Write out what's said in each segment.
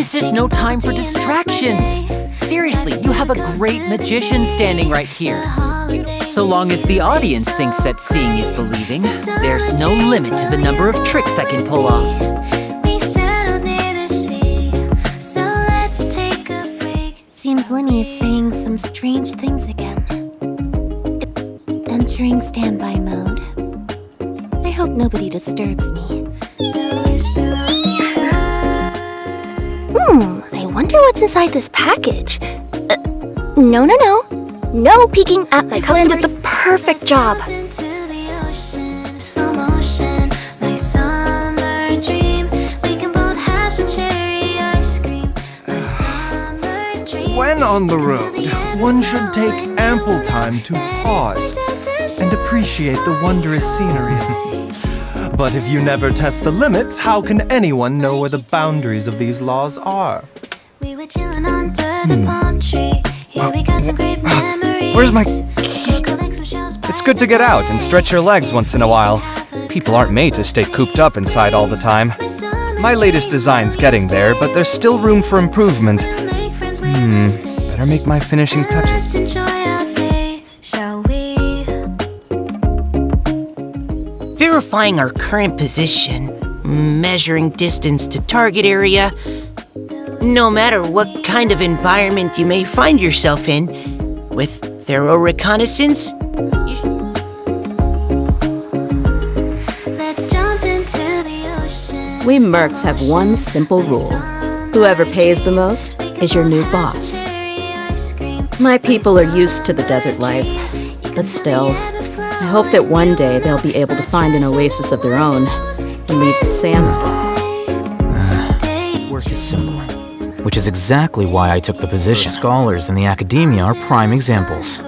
This is no time for distractions. Seriously, you have a great magician standing right here. So long as the audience thinks that seeing is believing, there's no limit to the number of tricks I can pull off. Seems Lenny is saying some strange things again. Entering standby mode. I hope nobody disturbs me. I wonder what's inside this package. No. No peeking at my customer did the perfect job. When on the road, one should take ample time to pause and appreciate the wondrous scenery. But if you never test the limits, how can anyone know where the boundaries of these laws are? Where's my key? It's good to get out and stretch your legs once in a while. People aren't made to stay cooped up inside all the time. My latest design's getting there, but there's still room for improvement. Better make my finishing touches. Verifying our current position, measuring distance to target area. No matter what kind of environment you may find yourself in, with thorough reconnaissance, We mercs have one simple rule. Whoever pays the most is your new boss. My people are used to the desert life, but still, I hope that one day they'll be able to find an oasis of their own and leave the sandstorm. Work is simple, which is exactly why I took the position. The scholars in the academia are prime examples.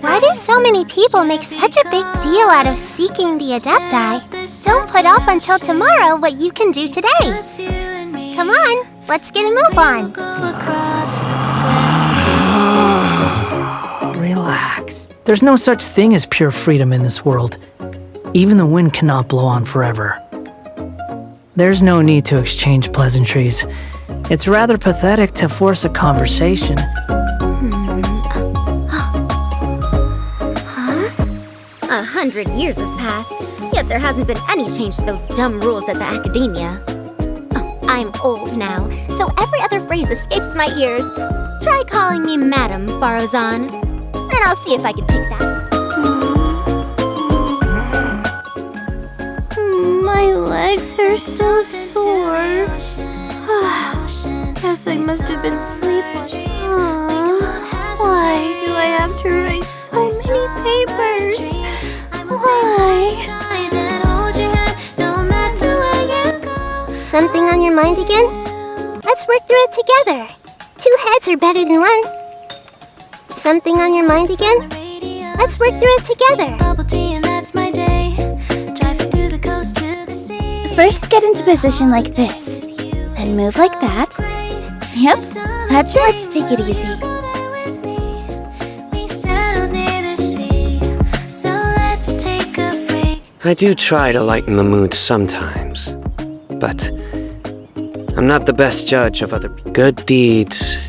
Why do so many people make such a big deal out of seeking the Adepti? Don't put off until tomorrow what you can do today. Come on, let's get a move on. Relax. There's no such thing as pure freedom in this world. Even the wind cannot blow on forever. There's no need to exchange pleasantries. It's rather pathetic to force a conversation. 100 years have passed, yet there hasn't been any change to those dumb rules at the academia. Oh, I'm old now, so every other phrase escapes my ears. Try calling me Madam Farozan, and I'll see if I can pick that. My legs are so sore. Guess I must have been sleeping. Why do I have to write so many papers? Why? Something on your mind again? Let's work through it together. 2 heads are better than 1. Something on your mind again? Let's work through it together. First, get into position like this. Then move like that. Yep, that's it. Let's take it easy. I do try to lighten the mood sometimes, but I'm not the best judge of other good deeds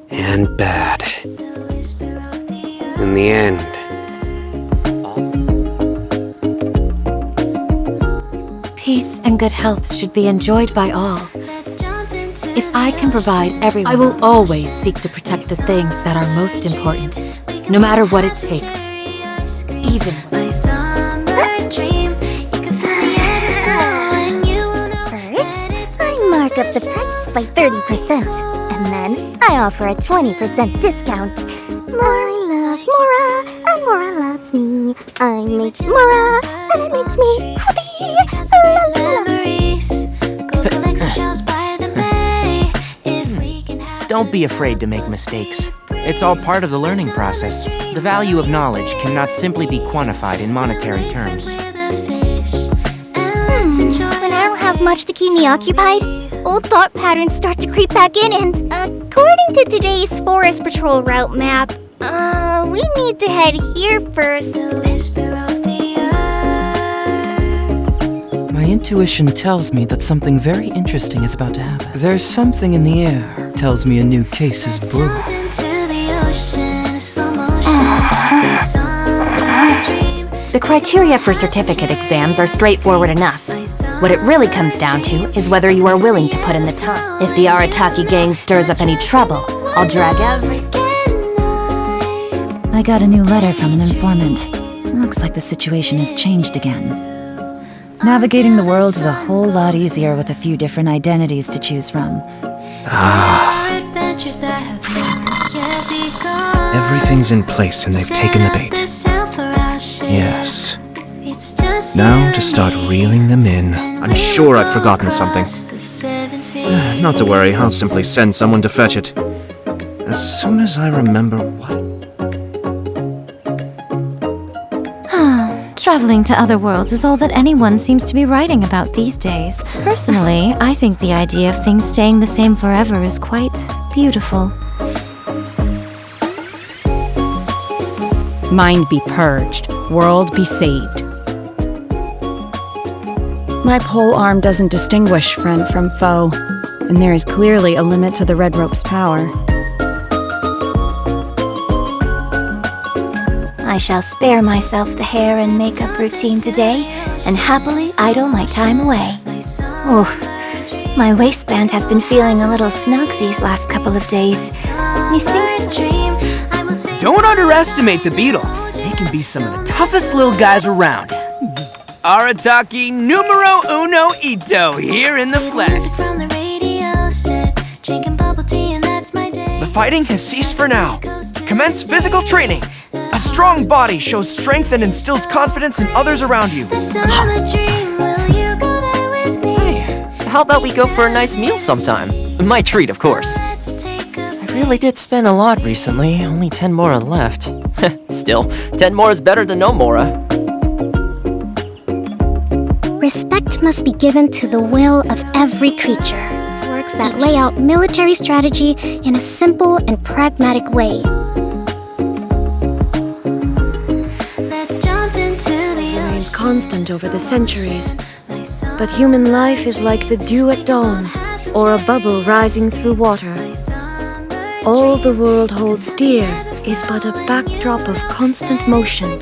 and bad. In the end, peace and good health should be enjoyed by all. If I can provide everyone, I will always seek to protect the things that are most important, no matter what it takes, even when mark up the price by 30%, and then I offer a 20% discount. I love Mora, and Mora loves me. I make Mora, and it makes me happy. La, la, la. don't be afraid to make mistakes. It's all part of the learning process. The value of knowledge cannot simply be quantified in monetary terms. When I don't have much to keep me occupied, old thought patterns start to creep back in and, according to today's Forest Patrol route map, we need to head here first. My intuition tells me that something very interesting is about to happen. There's something in the air. Tells me a new case is brewing. The criteria for certificate exams are straightforward enough. What it really comes down to is whether you are willing to put in the time. If the Arataki gang stirs up any trouble, I'll drag every... I got a new letter from an informant. Looks like the situation has changed again. Navigating the world is a whole lot easier with a few different identities to choose from. Everything's in place and they've taken the bait. Yes. Now to start reeling them in. I'm sure I've forgotten something. Not to worry, I'll simply send someone to fetch it. As soon as I remember what... Traveling to other worlds is all that anyone seems to be writing about these days. Personally, I think the idea of things staying the same forever is quite beautiful. Mind be purged, world be saved. My pole arm doesn't distinguish friend from foe, and there is clearly a limit to the red rope's power. I shall spare myself the hair and makeup routine today, and happily idle my time away. Oof, my waistband has been feeling a little snug these last couple of days. Methinks... Don't underestimate the beetle. They can be some of the toughest little guys around. Arataki numero uno ito here in the flesh. The fighting has ceased for now. Commence physical training. A strong body shows strength and instills confidence in others around you. Hey, how about we go for a nice meal sometime? My treat, of course. I really did spend a lot recently, only 10 mora left. Still, 10 more is better than no mora. Respect must be given to the will of every creature. Works that lay out military strategy in a simple and pragmatic way. Remains constant over the centuries, but human life is like the dew at dawn, or a bubble rising through water. All the world holds dear is but a backdrop of constant motion.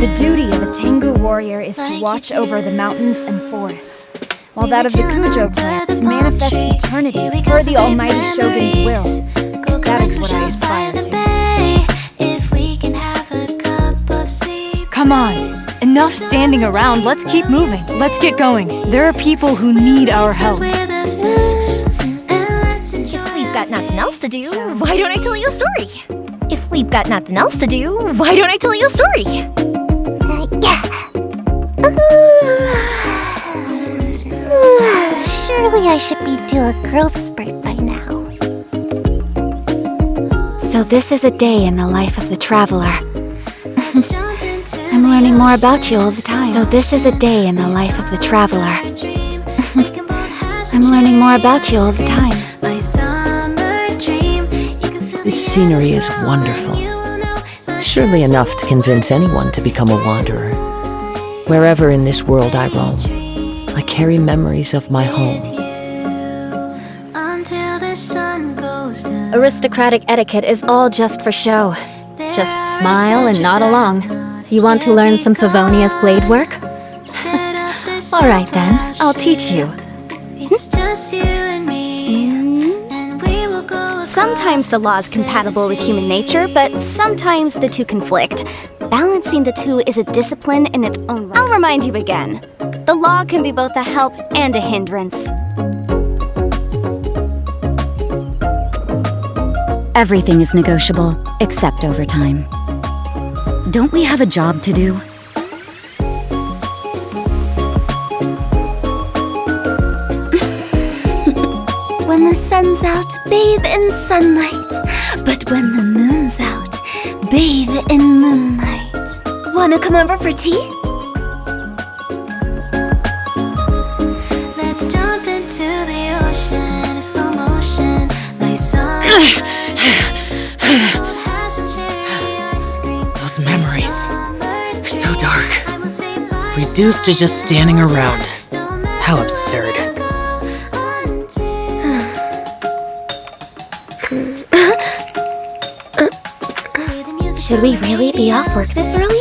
The duty of a Tengu warrior is to watch over the mountains and forests, while that of the Kujo clan to manifest eternity per the almighty shogun's will. That is what I aspire to. Come on, enough standing around, let's keep moving. Let's get going. There are people who need our help. If we've got nothing else to do, why don't I tell you a story? If we've got nothing else to do, why don't I tell you a story? Surely I should be due a growth spurt by now. So this is a day in the life of the traveler. I'm learning more about you all the time. So this is a day in the life of the traveler. I'm learning more about you all the time. This scenery is wonderful. Surely enough to convince anyone to become a wanderer. Wherever in this world I roam, I carry memories of my home. Aristocratic etiquette is all just for show. Just smile and nod along. You want to learn some Favonia's blade work? All right then, I'll teach you. Sometimes the law is compatible with human nature, but sometimes the two conflict. Balancing the two is a discipline in its own right. I'll remind you again. The law can be both a help and a hindrance. Everything is negotiable, except overtime. Don't we have a job to do? When the sun's out, bathe in sunlight. But when the moon's out, bathe in moonlight. Wanna come over for tea? Let's jump into the ocean in slow motion. Those memories. reduced to just standing around. How absurd. Should we really be off work this early?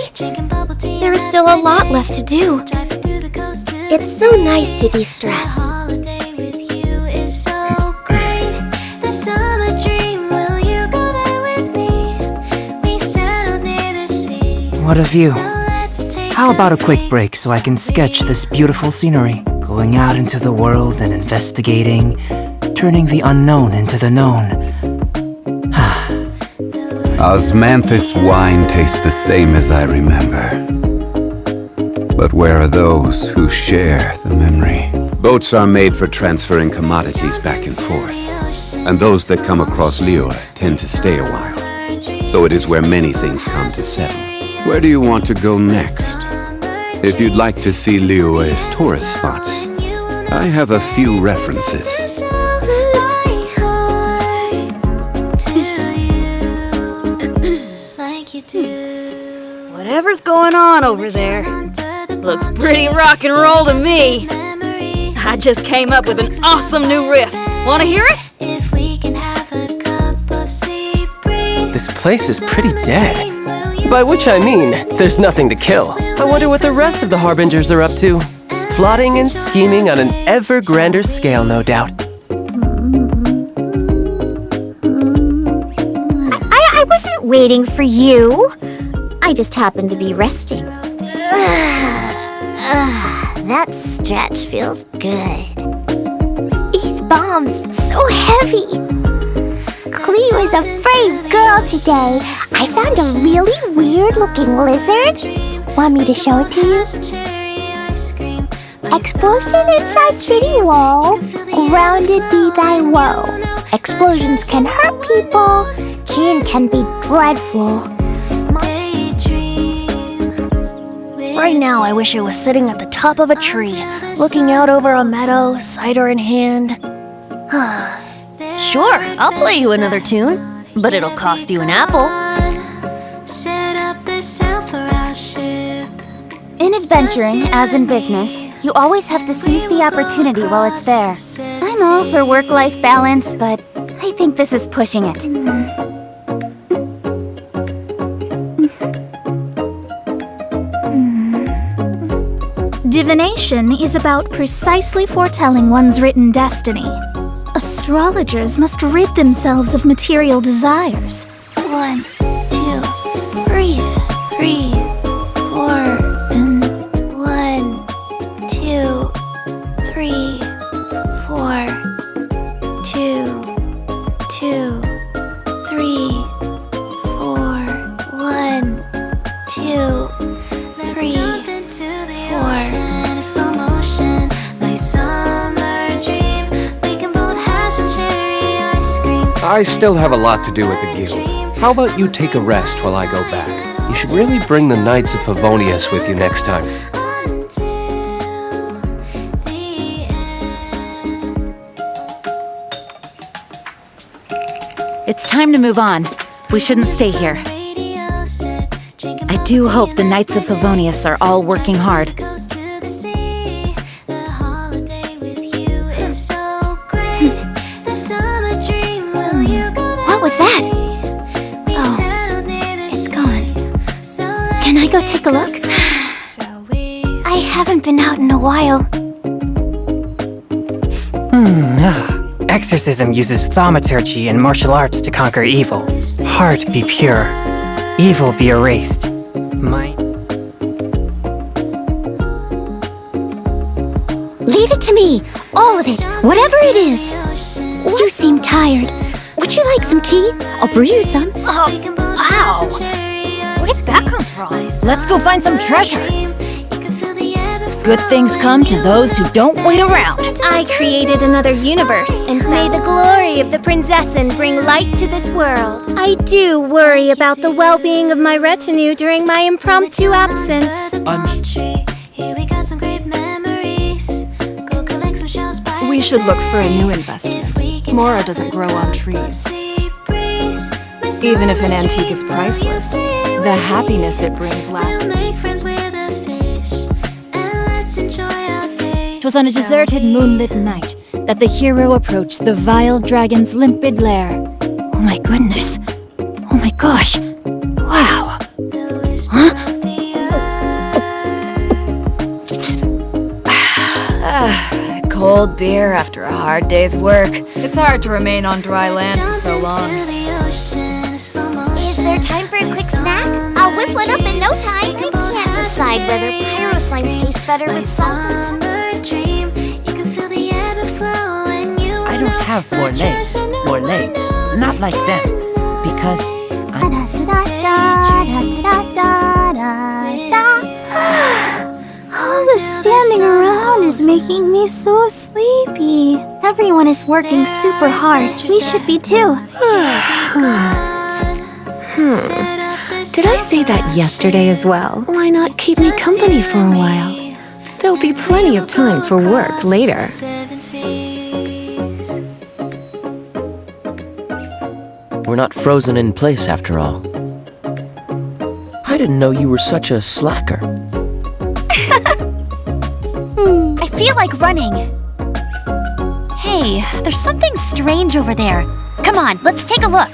There is still a lot left to do. It's so nice to de-stress. What a view. How about a quick break so I can sketch this beautiful scenery? Going out into the world and investigating, turning the unknown into the known. Osmanthus wine tastes the same as I remember. But where are those who share the memory? Boats are made for transferring commodities back and forth, and those that come across Liyue tend to stay a while. So it is where many things come to settle. Where do you want to go next? If you'd like to see Liyue's tourist spots, I have a few references. Whatever's going on over there looks pretty rock and roll to me. I just came up with an awesome new riff. Wanna hear it? This place is pretty dead. By which I mean, there's nothing to kill. I wonder what the rest of the Harbingers are up to. Plotting and scheming on an ever grander scale, no doubt. I wasn't waiting for you. I just happened to be resting. That stretch feels good. These bombs, so heavy. Cleo is a brave girl today. I found a really weird-looking lizard. Want me to show it to you? Explosion inside city wall. Grounded be thy woe. Explosions can hurt people. Gin can be dreadful. Right now, I wish I was sitting at the top of a tree, looking out over a meadow, cider in hand. Sure, I'll play you another tune, but it'll cost you an apple. In adventuring, as in business, you always have to seize the opportunity while it's there. I'm all for work-life balance, but I think this is pushing it. Divination is about precisely foretelling one's written destiny. Astrologers must rid themselves of material desires. 1, 2, breathe. 3, 4, and 1, 2, 3, 4, 2, 2, 3, 4, 1, 2, 3, 4. I still have a lot to do at the guild. How about you take a rest while I go back? You should really bring the Knights of Favonius with you next time. It's time to move on. We shouldn't stay here. I do hope the Knights of Favonius are all working hard. What was that? Oh, it's gone. Can I go take a look? I haven't been out in a while. Exorcism uses thaumaturgy and martial arts to conquer evil. Heart be pure, evil be erased. Leave it to me, all of it, whatever it is. You seem tired. Would you like some tea? I'll brew you some. Ow! Where did that come from? Let's go find some treasure. Good things come to those who don't wait around. I created another universe, and may the glory of the Prinzessin bring light to this world. I do worry about the well-being of my retinue during my impromptu absence. We should look for a new investment. Mora doesn't grow on trees. Even if an antique is priceless, the happiness it brings lasts. 'Twas on a deserted moonlit night that the hero approached the vile dragon's limpid lair. Oh my goodness. Oh my gosh. Wow. Huh? Cold beer after a hard day's work. It's hard to remain on dry land for so long. Is there time for a quick snack? I'll whip one up in no time. I can't decide whether pyro slimes taste better with salt. I don't have 4 legs, or legs. Not like them. Because I'm... All the standing around is making me so sleepy. Everyone is working super hard. We should be too. Did I say that yesterday as well? Why not keep me company for a while? There'll be plenty of time for work later. We're not frozen in place after all. I didn't know you were such a slacker. I feel like running. Hey, there's something strange over there. Come on, let's take a look.